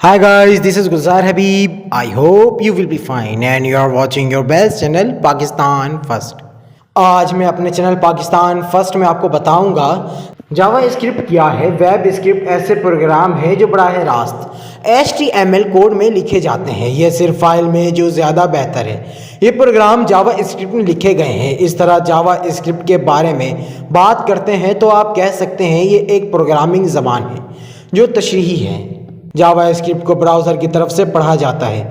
Hi guys, this is Gulzar Habib. I hope you will be fine and you are watching your best channel Pakistan First. آج میں اپنے channel Pakistan first میں آپ کو بتاؤں گا جاوا script کیا ہے. ویب اسکرپٹ ایسے پروگرام ہے جو براہ راست HTML کوڈ میں لکھے جاتے ہیں. یہ صرف فائل میں جو زیادہ بہتر ہے. یہ پروگرام جاوا اسکرپٹ میں لکھے گئے ہیں. اس طرح جاوا اسکرپٹ کے بارے میں بات کرتے ہیں تو آپ کہہ سکتے ہیں یہ ایک پروگرامنگ زبان ہے جو تشریحی ہے. جاوا اسکرپٹ کو براؤزر کی طرف سے پڑھا جاتا ہے،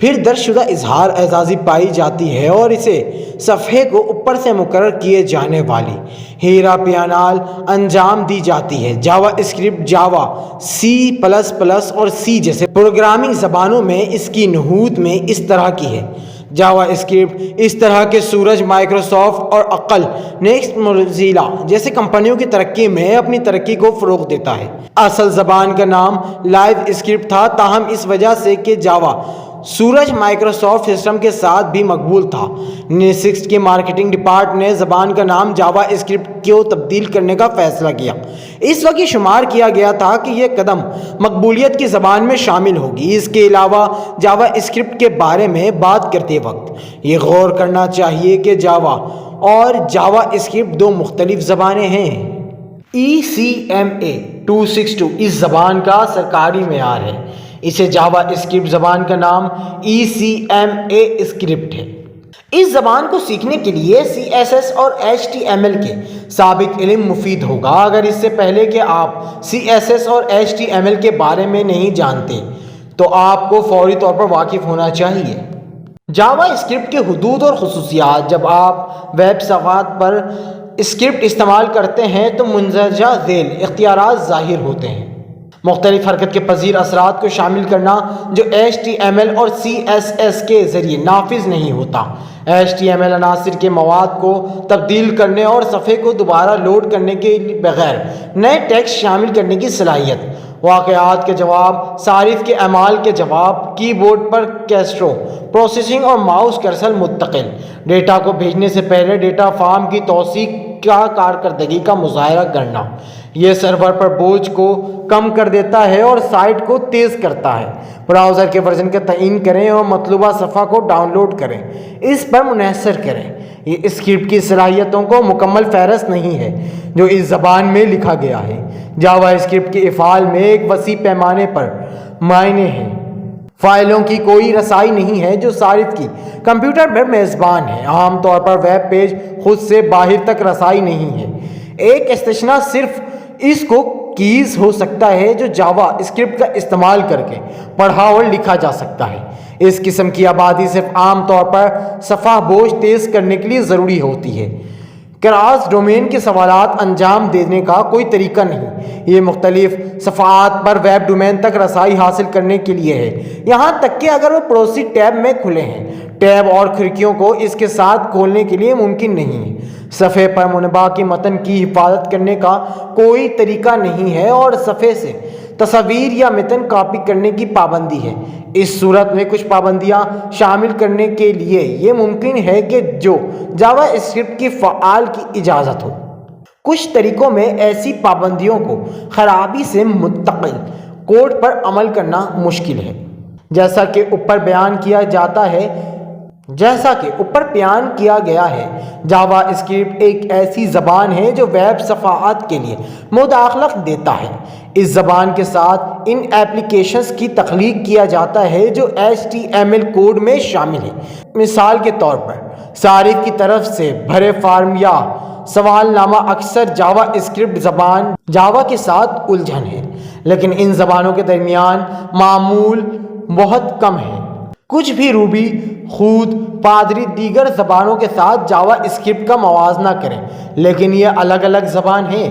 پھر درج شدہ اظہار اعزازی پائی جاتی ہے اور اسے صفحے کو اوپر سے مقرر کیے جانے والی ہیرا پیانال انجام دی جاتی ہے. جاوا اسکرپٹ جاوا، C++ اور C جیسے پروگرامنگ زبانوں میں اس کی نہوت میں اس طرح کی ہے. جاوا اسکرپٹ اس طرح کے سورج، مائکروسافٹ اور عقل، نیکسٹ، موزیلا جیسے کمپنیوں کی ترقی میں اپنی ترقی کو فروغ دیتا ہے. اصل زبان کا نام لائیو اسکرپٹ تھا، تاہم اس وجہ سے کہ جاوا سورج مائکروسافٹ سسٹم کے ساتھ بھی مقبول تھا، نیکسٹ کے مارکیٹنگ ڈپارٹمنٹ نے زبان کا نام جاوا اسکرپٹ کو تبدیل کرنے کا فیصلہ کیا. اس وقت یہ شمار کیا گیا تھا کہ یہ قدم مقبولیت کی زبان میں شامل ہوگی. اس کے علاوہ جاوا اسکرپٹ کے بارے میں بات کرتے وقت یہ غور کرنا چاہیے کہ جاوا اور جاوا اسکرپٹ دو مختلف زبانیں ہیں. ECMA 262 اس زبان کا سرکاری معیار ہے. اسے جاوا اسکرپٹ زبان کا نام ECMA اسکرپٹ ہے. اس زبان کو سیکھنے کے لیے CSS اور HTML کے سابق علم مفید ہوگا. اگر اس سے پہلے کہ آپ CSS اور HTML کے بارے میں نہیں جانتے تو آپ کو فوری طور پر واقف ہونا چاہیے. جاوا اسکرپٹ کے حدود اور خصوصیات. جب آپ ویب صفحات پر اسکرپٹ استعمال کرتے ہیں تو مندرجہ ذیل اختیارات ظاہر ہوتے ہیں. مختلف حرکت کے پذیر اثرات کو شامل کرنا جو HTML اور CSS کے ذریعے نافذ نہیں ہوتا. HTML عناصر کے مواد کو تبدیل کرنے اور صفحے کو دوبارہ لوڈ کرنے کے بغیر نئے ٹیکسٹ شامل کرنے کی صلاحیت. واقعات کے جواب، صارف کے اعمال کے جواب، کی بورڈ پر کیسٹرو پروسیسنگ اور ماؤس کرسر منتقل. ڈیٹا کو بھیجنے سے پہلے ڈیٹا فارم کی توثیق کا کارکردگی کا مظاہرہ کرنا. یہ سرور پر بوجھ کو کم کر دیتا ہے اور سائٹ کو تیز کرتا ہے. براؤزر کے ورژن کا تعین کریں اور مطلوبہ صفحہ کو ڈاؤن لوڈ کریں، اس پر منحصر کریں. یہ اسکرپٹ کی صلاحیتوں کو مکمل فہرست نہیں ہے جو اس زبان میں لکھا گیا ہے. جاوا اسکرپٹ کے افعال میں ایک وسیع پیمانے پر معنی ہیں. فائلوں کی کوئی رسائی نہیں ہے جو صارف کی کمپیوٹر پر میزبان ہے. عام طور پر ویب پیج خود سے باہر تک رسائی نہیں ہے. ایک استثناء صرف اس کو کیز ہو سکتا ہے جو جاوا اسکرپٹ کا استعمال کر کے پڑھا اور لکھا جا سکتا ہے. اس قسم کی آبادی صرف عام طور پر صفحہ بوجھ تیز کرنے کے لیے ضروری ہوتی ہے. کراس ڈومین کے سوالات انجام دینے کا کوئی طریقہ نہیں. یہ مختلف صفحات پر ویب ڈومین تک رسائی حاصل کرنے کے لیے ہے، یہاں تک کہ اگر وہ پڑوسی ٹیب میں کھلے ہیں. ٹیب اور کھڑکیوں کو اس کے ساتھ کھولنے کے لیے ممکن نہیں ہے. صفحے پر منبع کے متن کی حفاظت کرنے کا کوئی طریقہ نہیں ہے اور صفحے سے تصاویر یا متن کاپی کرنے کی پابندی ہے. اس صورت میں کچھ پابندیاں شامل کرنے کے لیے یہ ممکن ہے کہ جو جاوا اسکرپٹ کی فعال کی اجازت ہو. کچھ طریقوں میں ایسی پابندیوں کو خرابی سے منتقل کوڈ پر عمل کرنا مشکل ہے. جیسا کہ اوپر بیان کیا گیا ہے، جاوا اسکرپٹ ایک ایسی زبان ہے جو ویب صفحات کے لیے مداخلت دیتا ہے. اس زبان کے ساتھ ان ایپلیکیشنز کی تخلیق کیا جاتا ہے جو HTML کوڈ میں شامل ہے. مثال کے طور پر صارف کی طرف سے بھرے فارم یا سوال نامہ اکثر جاوا اسکرپٹ زبان جاوا کے ساتھ الجھن ہے، لیکن ان زبانوں کے درمیان معمول بہت کم ہے. کچھ بھی روبی، خود، پادری دیگر زبانوں کے ساتھ جاوا اسکرپٹ کا موازنہ کریں، لیکن یہ الگ الگ زبان ہیں.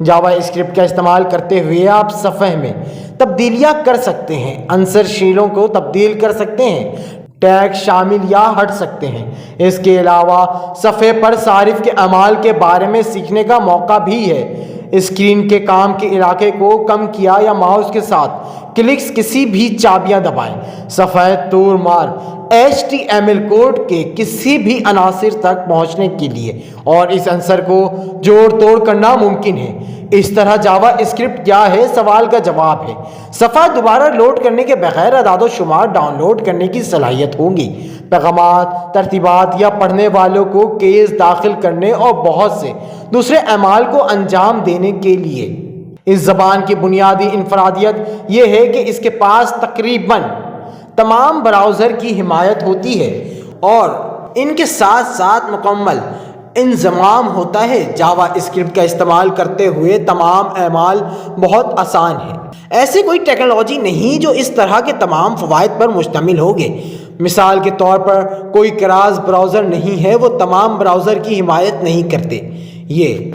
جاوا اسکرپٹ کا استعمال کرتے ہوئے آپ صفحے میں تبدیلیاں کر سکتے ہیں، عنصر شیلوں کو تبدیل کر سکتے ہیں، ٹیگ شامل یا ہٹ سکتے ہیں. اس کے علاوہ صفحے پر صارف کے اعمال کے بارے میں سیکھنے کا موقع بھی ہے. اسکرین کے کام کے علاقے کو کم کیا یا ماؤس کے ساتھ کلکس کسی بھی چابیاں دبائیں. صفحہ طور مار HTML کوڈ کے کسی بھی عناصر تک پہنچنے کے لیے اور اس عنصر کو جوڑ توڑ کرنا ممکن ہے۔ اس طرح جاوا اسکرپٹ کیا ہے؟ سوال کا جواب ہے صفحہ دوبارہ لوڈ کرنے کے بغیر اعداد و شمار ڈاؤن لوڈ کرنے کی صلاحیت ہوگی، پیغامات، ترتیبات یا پڑھنے والوں کو کیس داخل کرنے اور بہت سے دوسرے اعمال کو انجام دینے کے لیے۔ اس زبان کی بنیادی انفرادیت یہ ہے کہ اس کے پاس تقریباً تمام براؤزر کی حمایت ہوتی ہے اور ان کے ساتھ ساتھ مکمل انضمام ہوتا ہے۔ جاوا اسکرپٹ کا استعمال کرتے ہوئے تمام اعمال بہت آسان ہیں۔ ایسی کوئی ٹیکنالوجی نہیں جو اس طرح کے تمام فوائد پر مشتمل ہوگی۔ مثال کے طور پر کوئی کراس براؤزر نہیں ہے، وہ تمام براؤزر کی حمایت نہیں کرتے۔ یہ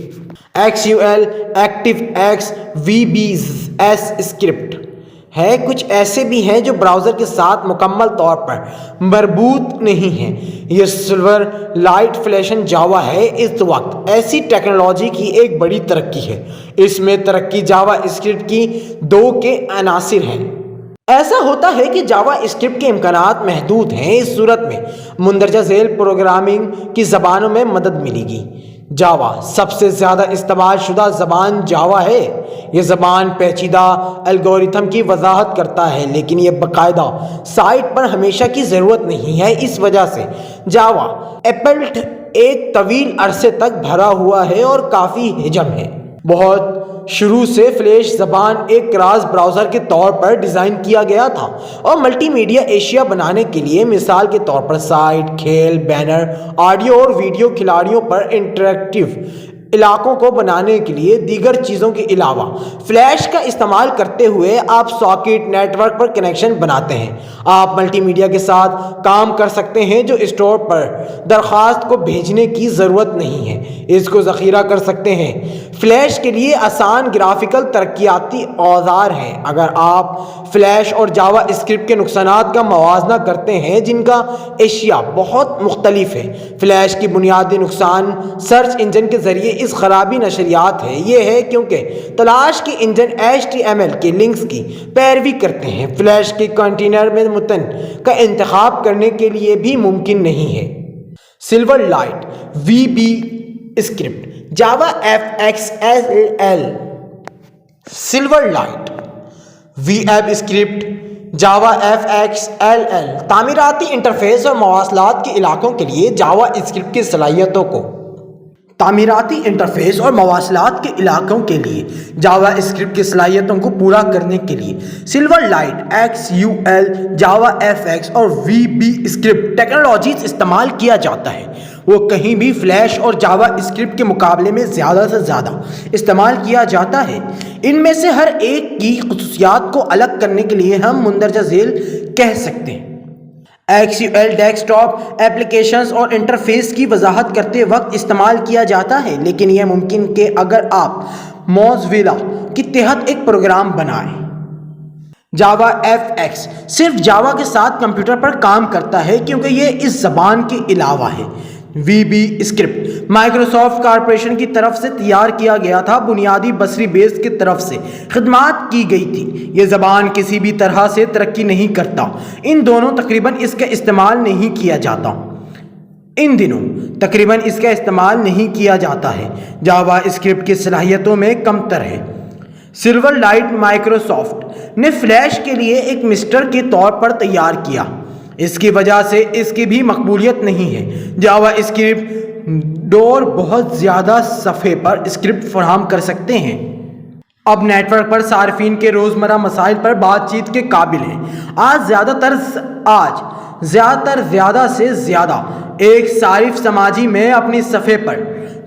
XUL ActiveX VBS اسکرپٹ ہے۔ کچھ ایسے بھی ہیں جو براؤزر کے ساتھ مکمل طور پر مربوط نہیں ہیں۔ یہ سلور لائٹ فلیشن جاوا ہے۔ اس وقت ایسی ٹیکنالوجی کی ایک بڑی ترقی ہے۔ اس میں ترقی جاوا اسکرپٹ کی 2 کے عناصر ہیں۔ ایسا ہوتا ہے کہ جاوا اسکرپٹ کے امکانات محدود ہیں۔ اس صورت میں مندرجہ ذیل پروگرامنگ کی زبانوں میں مدد ملے گی۔ جاوا سب سے زیادہ استعمال شدہ زبان جاوا ہے۔ یہ زبان پیچیدہ الگوریتھم کی وضاحت کرتا ہے، لیکن یہ باقاعدہ سائٹ پر ہمیشہ کی ضرورت نہیں ہے۔ اس وجہ سے جاوا ایپلٹ ایک طویل عرصے تک بھرا ہوا ہے اور کافی حجم ہے۔ بہت شروع سے فلیش زبان ایک کراس براؤزر کے طور پر ڈیزائن کیا گیا تھا اور ملٹی میڈیا اشیاء بنانے کے لیے، مثال کے طور پر سائٹ، کھیل، بینر، آڈیو اور ویڈیو، کھلاڑیوں پر انٹریکٹیو علاقوں کو بنانے کے لیے، دیگر چیزوں کے علاوہ فلیش کا استعمال کرتے ہوئے آپ ساکٹ نیٹ ورک پر کنیکشن بناتے ہیں۔ آپ ملٹی میڈیا کے ساتھ کام کر سکتے ہیں جو اسٹور پر درخواست کو بھیجنے کی ضرورت نہیں ہے، اس کو ذخیرہ کر سکتے ہیں۔ فلیش کے لیے آسان گرافیکل ترقیاتی اوزار ہیں۔ اگر آپ فلیش اور جاوا اسکرپٹ کے نقصانات کا موازنہ کرتے ہیں، جن کا اشیاء بہت مختلف ہے، فلیش کی بنیادی نقصان سرچ انجن کے ذریعے اس خرابی نشریات ہے۔ یہ ہے کیونکہ تلاش کے انجن HTML کے لنکس کی پیروی کرتے ہیں۔ فلیش کے کنٹینر میں متن کا انتخاب کرنے کے لیے بھی ممکن نہیں ہے۔ Silverlight VB script Java FXLL Silverlight VB script Java FXLL تعمیراتی انٹرفیس اور مواصلات کے علاقوں کے لیے جاوا اسکرپٹ کی صلاحیتوں کو تعمیراتی انٹرفیس اور مواصلات کے علاقوں کے لیے جاوا اسکرپٹ کی صلاحیتوں کو پورا کرنے کے لیے سلور لائٹ XUL جاوا FX اور VB اسکرپٹ ٹیکنالوجیز استعمال کیا جاتا ہے۔ وہ کہیں بھی فلیش اور جاوا اسکرپٹ کے مقابلے میں زیادہ سے زیادہ استعمال کیا جاتا ہے۔ ان میں سے ہر ایک کی خصوصیات کو الگ کرنے کے لیے ہم مندرجہ ذیل کہہ سکتے ہیں۔ XUL ڈیسک ٹاپ ایپلیکیشنز اور انٹرفیس کی وضاحت کرتے وقت استعمال کیا جاتا ہے، لیکن یہ ممکن کہ اگر آپ موزیلا کے تحت ایک پروگرام بنائیں۔ جاوا FX صرف جاوا کے ساتھ کمپیوٹر پر کام کرتا ہے کیونکہ یہ اس زبان کے علاوہ ہے۔ VB اسکرپٹ مائیکروسافٹ کارپوریشن کی طرف سے تیار کیا گیا تھا، بنیادی بصری بیس کی طرف سے خدمات کی گئی تھی۔ یہ زبان کسی بھی طرح سے ترقی نہیں کرتا۔ ان دونوں تقریباً اس کا استعمال نہیں کیا جاتا۔ ان دنوں تقریباً اس کا استعمال نہیں کیا جاتا ہے۔ جاوا اسکرپٹ کی صلاحیتوں میں کم تر ہے۔ سلور لائٹ مائیکروسافٹ نے فلیش کے لیے ایک مسٹر کے طور پر تیار کیا، اس کی وجہ سے اس کی بھی مقبولیت نہیں ہے۔ جاوا اسکرپٹ ڈور بہت زیادہ صفحے پر اسکرپٹ فراہم کر سکتے ہیں۔ اب نیٹ ورک پر صارفین کے روزمرہ مسائل پر بات چیت کے قابل ہیں۔ آج زیادہ سے زیادہ ایک صارف سماجی میں اپنی صفحے پر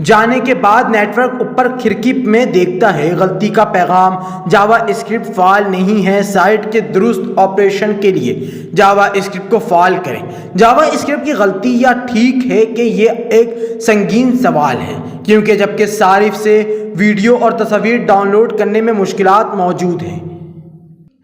جانے کے بعد نیٹ ورک اوپر کھڑکی میں دیکھتا ہے غلطی کا پیغام، جاوا اسکرپٹ فعال نہیں ہے۔ سائٹ کے درست آپریشن کے لیے جاوا اسکرپٹ کو فعال کریں۔ جاوا اسکرپٹ کی غلطی یا ٹھیک ہے کہ یہ ایک سنگین سوال ہے، کیونکہ جبکہ صارف سے ویڈیو اور تصاویر ڈاؤن لوڈ کرنے میں مشکلات موجود ہیں۔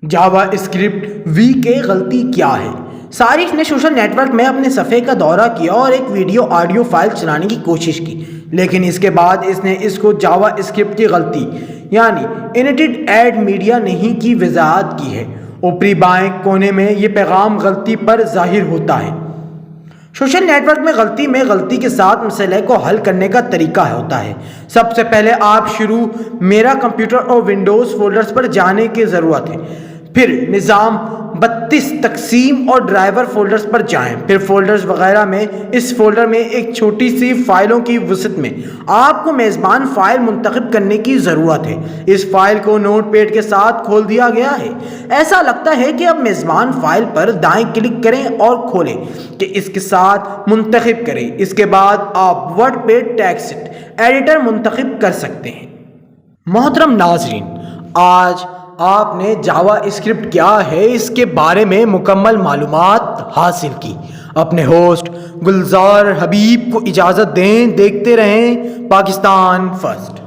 جاوا اسکرپٹ وی کے غلطی کیا ہے؟ صارف نے سوشل نیٹ ورک میں اپنے صفحے کا دورہ کیا اور ایک ویڈیو آڈیو فائل چلانے کی کوشش کی، لیکن اس کے بعد اس نے اس کو جاوا اسکرپٹ کی غلطی یعنی انیٹڈ ایڈ میڈیا نہیں کی وضاحت کی ہے۔ اوپری بائیں کونے میں یہ پیغام غلطی پر ظاہر ہوتا ہے۔ سوشل نیٹ ورک میں غلطی کے ساتھ مسئلے کو حل کرنے کا طریقہ ہوتا ہے۔ سب سے پہلے آپ شروع میرا کمپیوٹر اور ونڈوز فولڈرز پر جانے کی ضرورت ہے، پھر نظام 32 تقسیم اور ڈرائیور فولڈرز پر جائیں، پھر فولڈرز وغیرہ میں اس فولڈر میں ایک چھوٹی سی فائلوں کی وسعت میں آپ کو میزبان فائل منتخب کرنے کی ضرورت ہے۔ اس فائل کو نوٹ پیڈ کے ساتھ کھول دیا گیا ہے۔ ایسا لگتا ہے کہ اب میزبان فائل پر دائیں کلک کریں اور کھولیں کہ اس کے ساتھ منتخب کریں۔ اس کے بعد آپ ورڈ پیڈ ٹیکسٹ ایڈیٹر منتخب کر سکتے ہیں۔ محترم ناظرین، آج آپ نے جاوا اسکرپٹ کیا ہے اس کے بارے میں مکمل معلومات حاصل کی۔ اپنے ہوسٹ گلزار حبیب کو اجازت دیں۔ دیکھتے رہیں پاکستان فرسٹ۔